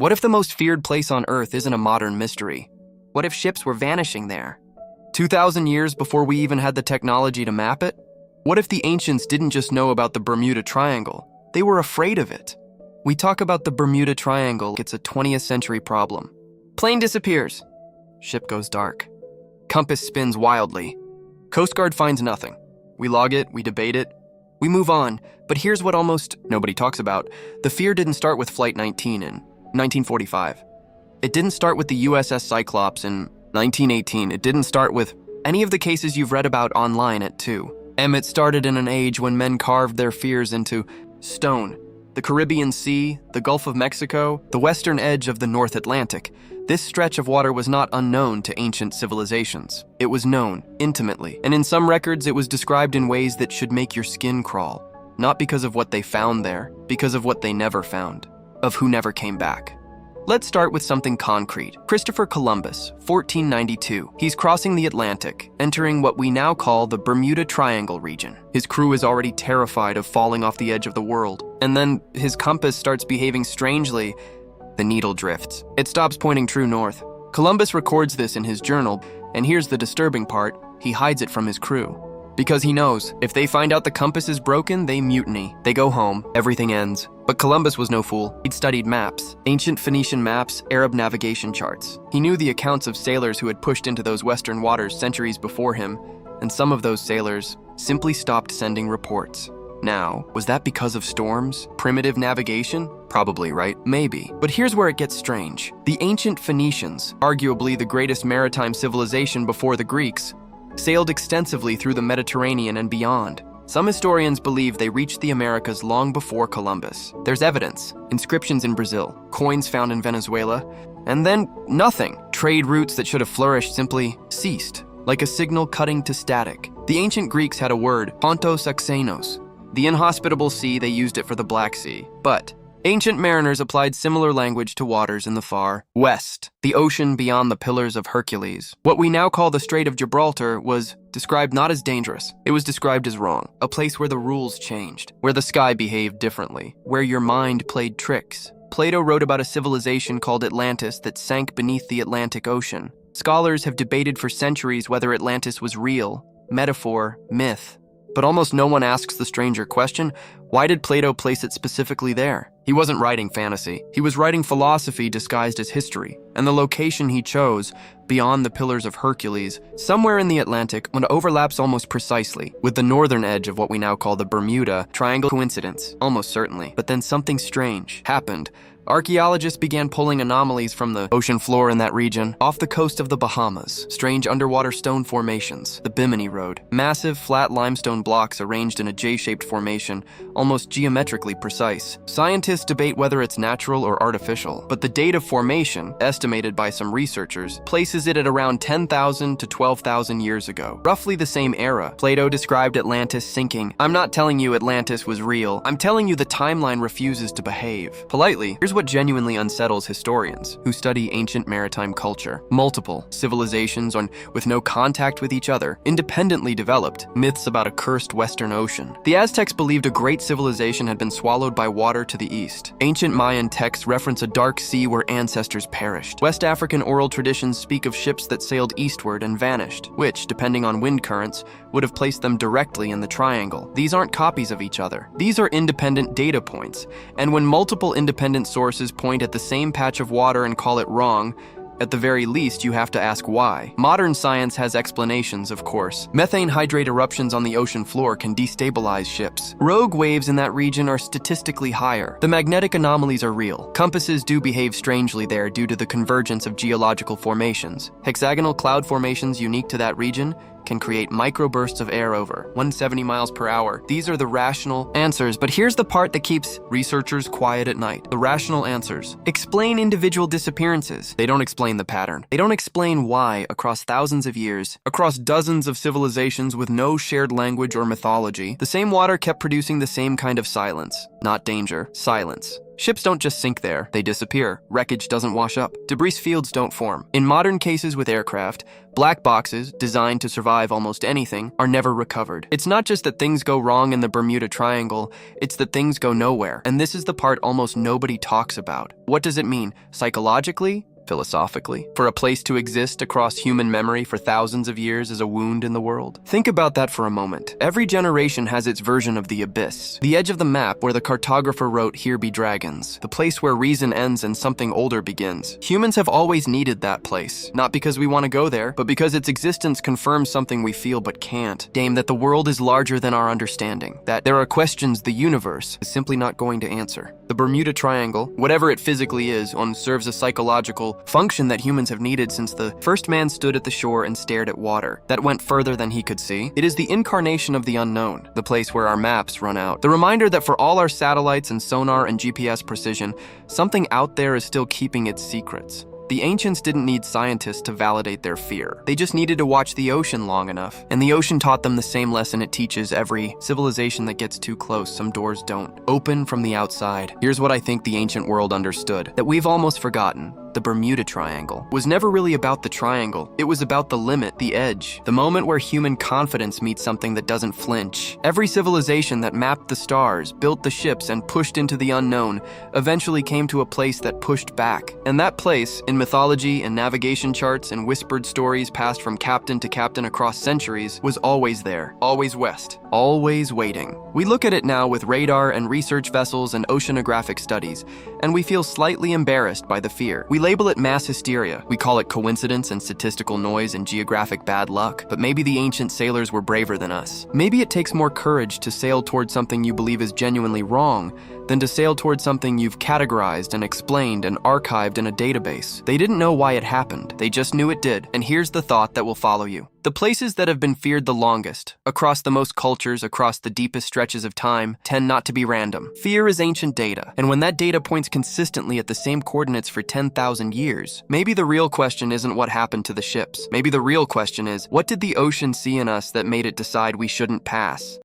What if the most feared place on Earth isn't a modern mystery? What if ships were vanishing there? 2,000 years before we even had the technology to map it? What if the ancients didn't just know about the Bermuda Triangle? They were afraid of it. We talk about the Bermuda Triangle, it's a 20th century problem. Plane disappears. Ship goes dark. Compass spins wildly. Coast Guard finds nothing. We log it, we debate it, we move on. But here's what almost nobody talks about. The fear didn't start with Flight 19 in 1945. It didn't start with the USS Cyclops in 1918. It didn't start with any of the cases you've read about online at 2. It started in an age when men carved their fears into stone. The Caribbean Sea, the Gulf of Mexico, the western edge of the North Atlantic. This stretch of water was not unknown to ancient civilizations. It was known, intimately, and in some records it was described in ways that should make your skin crawl. Not because of what they found there, because of what they never found, of who never came back. Let's start with something concrete. Christopher Columbus, 1492. He's crossing the Atlantic, entering what we now call the Bermuda Triangle region. His crew is already terrified of falling off the edge of the world. And then his compass starts behaving strangely. The needle drifts. It stops pointing true north. Columbus records this in his journal, and here's the disturbing part. He hides it from his crew. Because he knows, if they find out the compass is broken, they mutiny. They go home, everything ends. But Columbus was no fool. He'd studied maps, ancient Phoenician maps, Arab navigation charts. He knew the accounts of sailors who had pushed into those western waters centuries before him, and some of those sailors simply stopped sending reports. Now, was that because of storms? Primitive navigation? Probably, right? Maybe. But here's where it gets strange. The ancient Phoenicians, arguably the greatest maritime civilization before the Greeks, sailed extensively through the Mediterranean and beyond. Some historians believe they reached the Americas long before Columbus. There's evidence, inscriptions in Brazil, coins found in Venezuela, and then nothing. Trade routes that should have flourished simply ceased, like a signal cutting to static. The ancient Greeks had a word, pontos xenos. The inhospitable sea, they used it for the Black Sea. But ancient mariners applied similar language to waters in the far west, the ocean beyond the Pillars of Hercules. What we now call the Strait of Gibraltar was described not as dangerous, it was described as wrong. A place where the rules changed, where the sky behaved differently, where your mind played tricks. Plato wrote about a civilization called Atlantis that sank beneath the Atlantic Ocean. Scholars have debated for centuries whether Atlantis was real, metaphor, myth. But almost no one asks the stranger question, why did Plato place it specifically there? He wasn't writing fantasy. He was writing philosophy disguised as history. And the location he chose, beyond the Pillars of Hercules, somewhere in the Atlantic, overlaps almost precisely with the northern edge of what we now call the Bermuda Triangle. Coincidence, almost certainly. But then something strange happened. Archaeologists began pulling anomalies from the ocean floor in that region. Off the coast of the Bahamas, strange underwater stone formations, the Bimini Road. Massive, flat limestone blocks arranged in a J-shaped formation, almost geometrically precise. Scientists debate whether it's natural or artificial, but the date of formation, estimated by some researchers, places it at around 10,000 to 12,000 years ago. Roughly the same era. Plato described Atlantis sinking. I'm not telling you Atlantis was real. I'm telling you the timeline refuses to behave. Politely, here's what genuinely unsettles historians who study ancient maritime culture. Multiple civilizations with no contact with each other, independently developed myths about a cursed Western Ocean. The Aztecs believed a great civilization had been swallowed by water to the east. Ancient Mayan texts reference a dark sea where ancestors perished. West African oral traditions speak of ships that sailed eastward and vanished, which, depending on wind currents, would have placed them directly in the triangle. These aren't copies of each other. These are independent data points. And when multiple independent sources point at the same patch of water and call it wrong, at the very least, you have to ask why. Modern science has explanations, of course. Methane hydrate eruptions on the ocean floor can destabilize ships. Rogue waves in that region are statistically higher. The magnetic anomalies are real. Compasses do behave strangely there due to the convergence of geological formations. Hexagonal cloud formations unique to that region can create microbursts of air over 170 miles per hour. These are the rational answers, but here's the part that keeps researchers quiet at night. The rational answers explain individual disappearances. They don't explain the pattern. They don't explain why, across thousands of years, across dozens of civilizations with no shared language or mythology, the same water kept producing the same kind of silence. Not danger, silence. Ships don't just sink there, they disappear. Wreckage doesn't wash up. Debris fields don't form. In modern cases with aircraft, black boxes, designed to survive almost anything, are never recovered. It's not just that things go wrong in the Bermuda Triangle, it's that things go nowhere. And this is the part almost nobody talks about. What does it mean? Psychologically? Philosophically, for a place to exist across human memory for thousands of years is a wound in the world? Think about that for a moment. Every generation has its version of the abyss, the edge of the map where the cartographer wrote, "Here be dragons," the place where reason ends and something older begins. Humans have always needed that place, not because we want to go there, but because its existence confirms something we feel but can't. Dame, that the world is larger than our understanding, that there are questions the universe is simply not going to answer. The Bermuda Triangle, whatever it physically is, serves a psychological function that humans have needed since the first man stood at the shore and stared at water that went further than he could see. It is the incarnation of the unknown, the place where our maps run out. The reminder that for all our satellites and sonar and GPS precision, something out there is still keeping its secrets. The ancients didn't need scientists to validate their fear. They just needed to watch the ocean long enough. And the ocean taught them the same lesson it teaches every civilization that gets too close. Some doors don't open from the outside. Here's what I think the ancient world understood, that we've almost forgotten. The Bermuda Triangle was never really about the triangle. It was about the limit, the edge, the moment where human confidence meets something that doesn't flinch. Every civilization that mapped the stars, built the ships, and pushed into the unknown eventually came to a place that pushed back. And that place, in mythology and navigation charts and whispered stories passed from captain to captain across centuries, was always there, always west, always waiting. We look at it now with radar and research vessels and oceanographic studies, and we feel slightly embarrassed by the fear. We label it mass hysteria. We call it coincidence and statistical noise and geographic bad luck. But maybe the ancient sailors were braver than us. Maybe it takes more courage to sail towards something you believe is genuinely wrong than to sail towards something you've categorized and explained and archived in a database. They didn't know why it happened. They just knew it did. And here's the thought that will follow you. The places that have been feared the longest, across the most cultures, across the deepest stretches of time, tend not to be random. Fear is ancient data, and when that data points consistently at the same coordinates for 10,000 years, maybe the real question isn't what happened to the ships. Maybe the real question is, what did the ocean see in us that made it decide we shouldn't pass?